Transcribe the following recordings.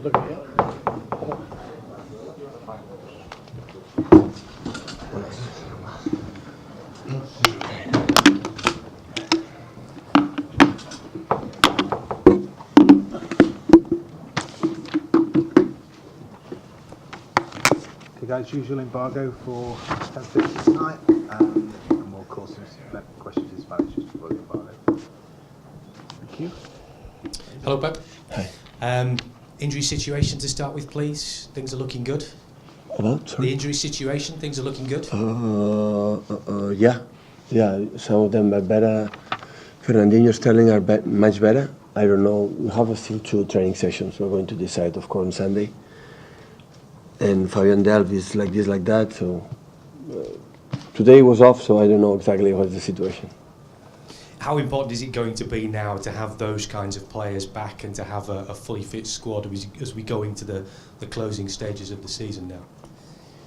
look at you. Okay guys, usual embargo for 10:50 tonight, and we'll call some questions in Spanish just before the embargo. Thank you. Hello Pep. Hi. Injury situation to start with, please. Things are looking good. About? Sorry? The injury situation, things are looking good. Yeah. Some of them are better. Fernandinho, Sterling are much better. I don't know. We have still 2 training sessions. We're going to decide, of course, on Sunday. And Fabian Delph is like this, like that. So today was off, so I don't know exactly what's the situation. How important is it going to be now to have those kinds of players back and to have a fully fit squad as we go into the closing stages of the season now?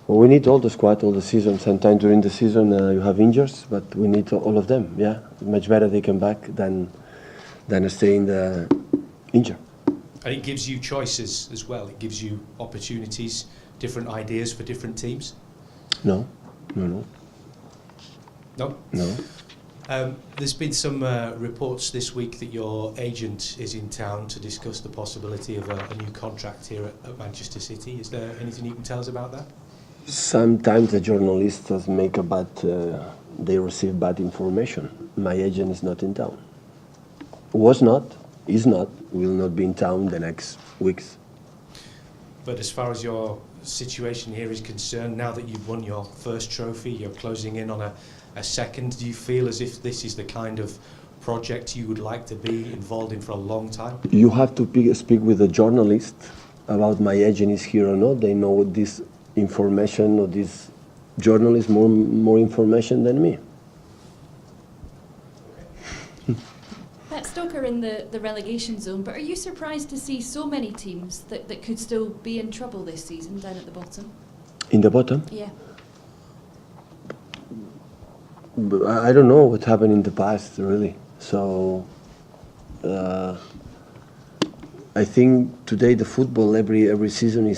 Well, we need all the squad, all the season. Sometimes during the season you have injuries, but we need all of them. Yeah, much better they come back than staying the injured. And it gives you choices as well. It gives you opportunities, different ideas for different teams. No. No. No. There's been some reports this week that your agent is in town to discuss the possibility of a new contract here at Manchester City. Is there anything you can tell us about that? Sometimes the journalists make they receive bad information. My agent is not in town. Was not, is not, will not be in town the next weeks. But as far as your situation here is concerned, now that you've won your first trophy, you're closing in on a second, do you feel as if this is the kind of project you would like to be involved in for a long time? You have to speak with the journalist about my agent is here or not. They know this information, or this journalist more information than me. Stoke are in the relegation zone, but are you surprised to see so many teams that could still be in trouble this season down at the bottom? In the bottom? Yeah. I don't know what happened in the past, really. So I think today the football every season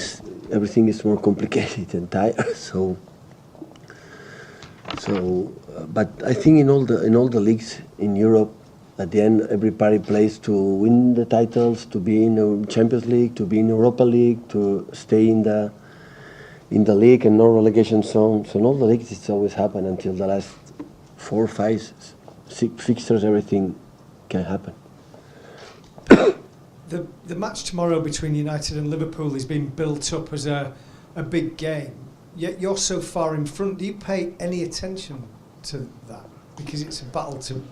everything is more complicated and tired. But I think in all the leagues in Europe, at the end, everybody plays to win the titles, to be in the Champions League, to be in Europa League, to stay in the league and no relegation zone. So in all the leagues, it's always happened until the last 4, 5, 6 fixtures. Everything can happen. The match tomorrow between United and Liverpool is being built up as a big game. Yet you're so far in front. Do you pay any attention to that? Because it's a battle to.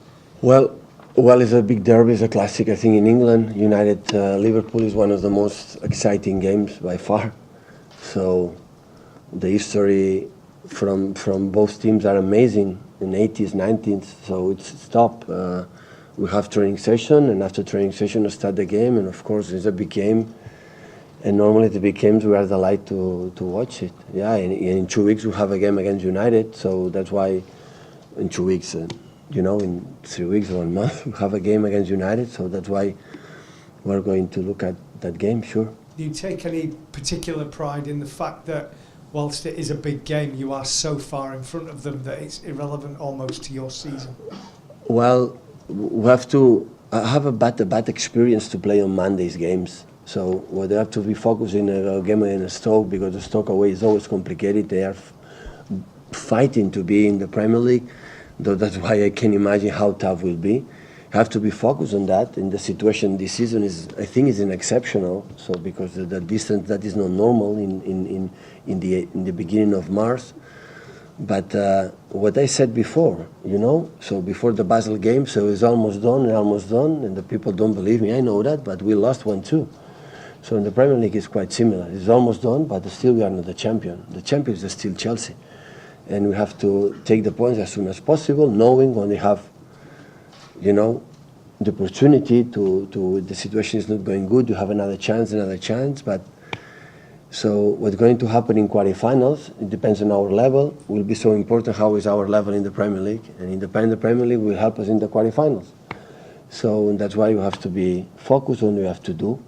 Well, it's a big derby, it's a classic. I think in England, United Liverpool is one of the most exciting games by far. So the history from both teams are amazing in 80s, 90s. So it's top. We have training session, and after training session, we start the game. And of course, it's a big game. And normally the big games we are delighted to watch it. Yeah, and in 2 weeks we have a game against United. So that's why in 2 weeks. In 3 weeks or 1 month, we have a game against United, so that's why we're going to look at that game, sure. Do you take any particular pride in the fact that, whilst it is a big game, you are so far in front of them that it's irrelevant almost to your season? Well, we have to have a bad experience to play on Monday's games. So we have to be focused in a game against Stoke, because the Stoke away is always complicated. They are fighting to be in the Premier League. Though that's why I can imagine how tough it will be. Have to be focused on that. And the situation this season I think is exceptional. So because the distance that is not normal in the beginning of March. But what I said before, so before the Basel game, so it's almost done, and the people don't believe me. I know that, but we lost 1-2. So in the Premier League, it's quite similar. It's almost done, but still we are not the champion. The champion is still Chelsea. And we have to take the points as soon as possible, knowing when they have, the opportunity to the situation is not going good, you have another chance. But so what's going to happen in quarterfinals, it depends on our level, will be so important. How is our level in the Premier League? And in the Premier League will help us in the quarterfinals. So that's why you have to be focused on what you have to do.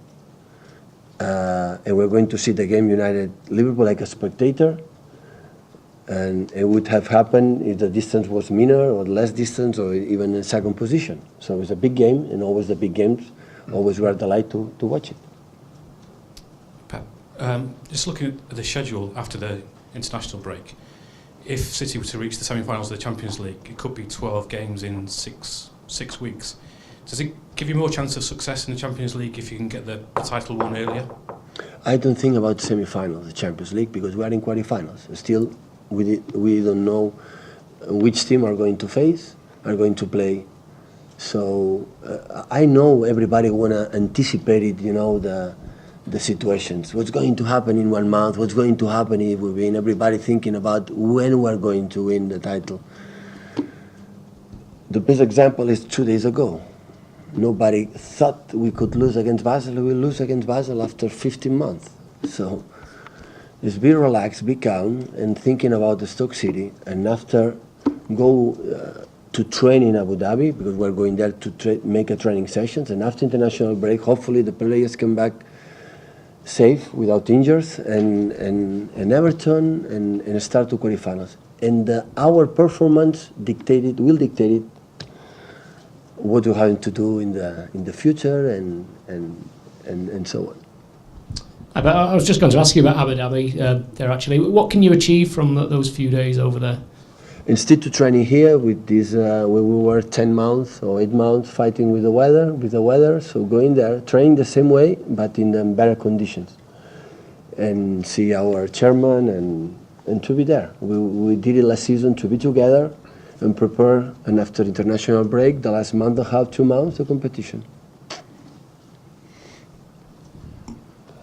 and we're going to see the game United Liverpool like a spectator. And it would have happened if the distance was minor or less distance or even in second position. So it's a big game, and always the big games, always we are delighted to watch it. Pep, just looking at the schedule after the international break, if City were to reach the semi-finals of the Champions League, it could be 12 games in six weeks. Does it give you more chance of success in the Champions League if you can get the title won earlier? I don't think about semi-finals, the Champions League, because we are in quarterfinals. Still, we don't know which team are going to face, are going to play. So I know everybody want to anticipate it, the situations. What's going to happen in 1 month? What's going to happen if we win? Everybody thinking about when we're going to win the title. The best example is 2 days ago. Nobody thought we could lose against Basel. We lose against Basel after 15 months. So just be relaxed, be calm, and thinking about the Stoke City. And after go to train in Abu Dhabi, because we're going there to make a training sessions. And after international break, hopefully the players come back safe, without injuries, and Everton, and start to quarterfinals. And our performance will dictate it what we're having to do in the future, and so on. I was just going to ask you about Abu Dhabi there actually. What can you achieve from those few days over there? Instead to training here with this, where we were 10 months or 8 months fighting with the weather, so going there, train the same way, but in better conditions. And see our chairman and to be there. We did it last season to be together and prepare, and after international break, the last month and a half, 2 months, the competition.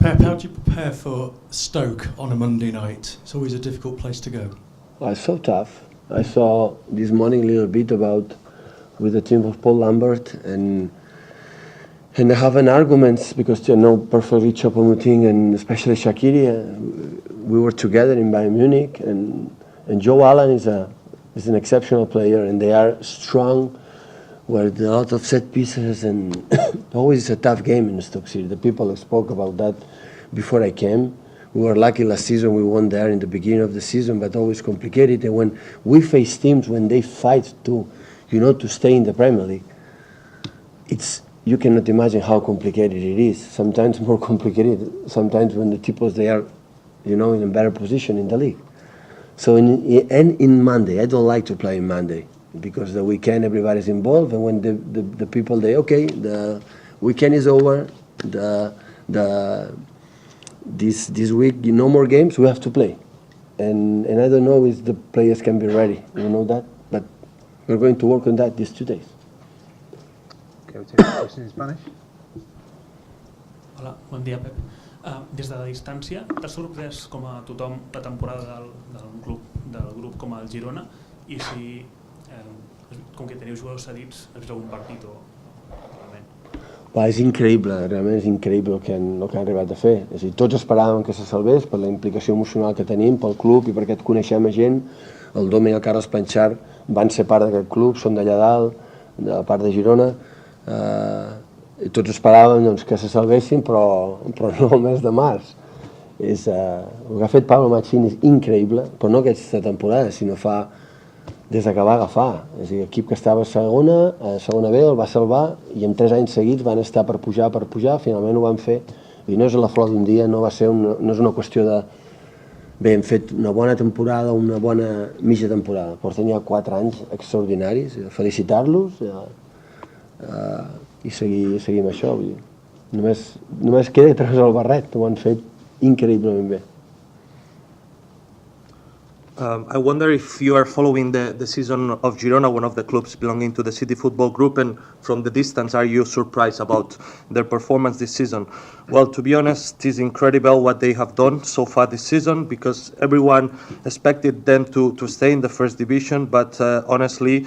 Pep, how do you prepare for Stoke on a Monday night? It's always a difficult place to go. Well, it's so tough. I saw this morning a little bit with the team of Paul Lambert, and I have an arguments because they know perfectly Choupo-Moting and especially Shaqiri. We were together in Bayern Munich, and Joe Allen is an exceptional player, and they are strong. With a lot of set pieces, and always a tough game in Stoke City. The people spoke about that before I came. We were lucky last season, we won there in the beginning of the season, but always complicated. And when we face teams, when they fight to stay in the Premier League, you cannot imagine how complicated it is. Sometimes more complicated, sometimes when the tipos, they are, in a better position in the league. So in Monday, I don't like to play in Monday, because the weekend everybody's involved, and when the people the weekend is over, this week no more games, we have to play, and I don't know if the players can be ready, that, but we're going to work on that these 2 days. Okay, we'll take a question in Spanish. Hola, bon dia, Pep. Des de la distància, t'ha sorprès com a tothom la temporada del grup com el Girona, i si com que teniu jugadors cedits, has vist algun partit o realment? És increïble, realment és increïble el que han arribat a fer. És a dir, tots esperàvem que se salvés per la implicació emocional que tenim, pel club i perquè et coneixem a gent. El Dome i el Carles Panchar van ser part d'aquest club, són d'allà dalt, de la part de Girona. I tots esperàvem que se salvessin, però no el mes de març. El que ha fet Pablo Machín és increïble, però no aquesta temporada, sinó des que va agafar. És a dir, l'equip que estava a segona B el va salvar, i en 3 anys seguits van estar per pujar, finalment ho van fer, i no és a la flor d'un dia, no és una qüestió de bé, hem fet una bona temporada o una bona mitja temporada. Porten ja 4 anys extraordinaris, felicitar-los i seguir amb això. Només queda treure el barret, ho han fet increïblement bé. I wonder if you are following the season of Girona, one of the clubs belonging to the City Football Group, and from the distance, are you surprised about their performance this season? Well, to be honest, it's incredible what they have done so far this season, because everyone expected them to stay in the first division, but honestly,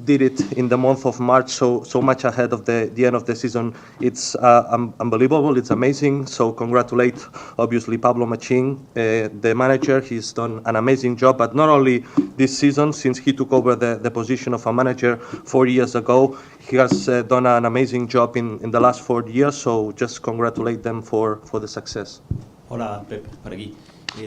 did it in the month of March, so much ahead of the end of the season. It's unbelievable, it's amazing. So congratulate, obviously, Pablo Machín, the manager. He's done an amazing job, but not only this season, since he took over the position of a manager 4 years ago, he has done an amazing job in the last 4 years, so just congratulate them for the success. Hola, Pep, por aquí.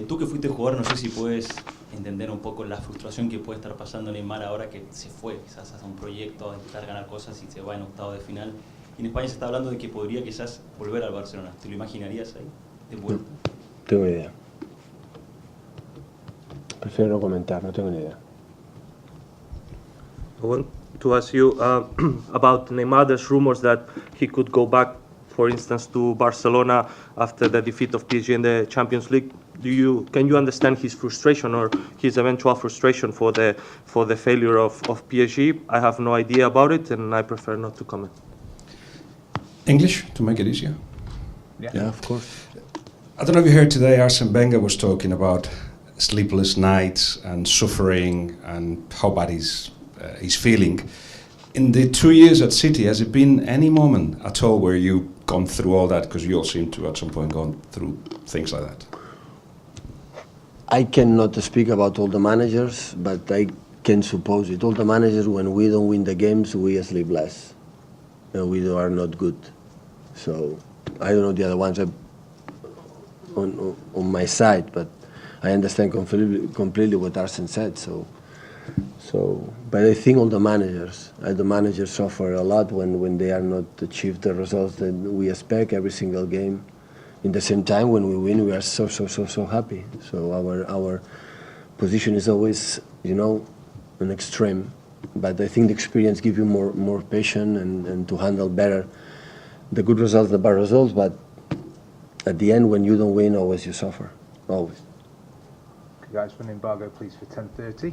Tú que fuiste jugador, no sé si puedes entender un poco la frustración que puede estar pasando Neymar ahora que se fue quizás a un proyecto, a intentar ganar cosas y se va en octavo de final. Y en España se está hablando de que podría quizás volver al Barcelona. ¿Te lo imaginarías ahí? De vuelta. No tengo idea. Prefiero no comentar, no tengo ni idea. I want to ask you about Neymar. There's rumors that he could go back, for instance, to Barcelona after the defeat of PSG in the Champions League. Can you understand his frustration or his eventual frustration for the failure of PSG? I have no idea about it, and I prefer not to comment. English, to make it easier? Yeah, of course. I don't know if you heard today, Arsene Wenger was talking about sleepless nights and suffering and how bad he's feeling. In the 2 years at City, has it been any moment at all where you've gone through all that? Because you all seem to at some point gone through things like that. I cannot speak about all the managers, but I can suppose it. All the managers, when we don't win the games, we sleep less. We are not good. So I don't know the other ones on my side, but I understand completely what Arsene said. But I think all the managers suffer a lot when they are not achieve the results that we expect every single game. In the same time, when we win, we are so happy. So our position is always, an extreme. But I think the experience gives you more patience and to handle better the good results, the bad results. But at the end, when you don't win, always you suffer, always. Okay, guys, for an embargo, please, for 10:30.